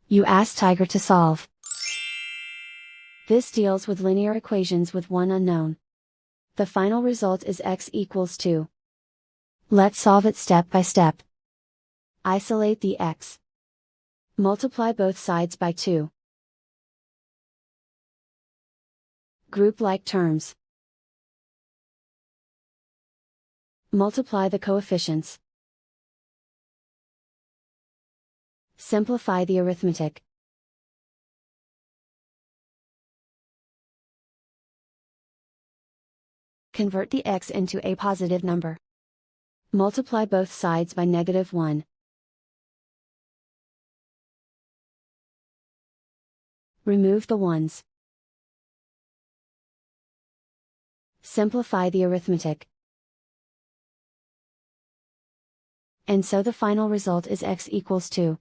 You ask Tiger to solve. This deals with linear equations with one unknown. The final result is x equals 2. Let's solve it step by step. Isolate the x. Multiply both sides by 2. Group like terms. Multiply the coefficients. Simplify the arithmetic. Convert the x into a positive number. Multiply both sides by -1. Remove the ones. Simplify the arithmetic. And so the final result is x equals 2.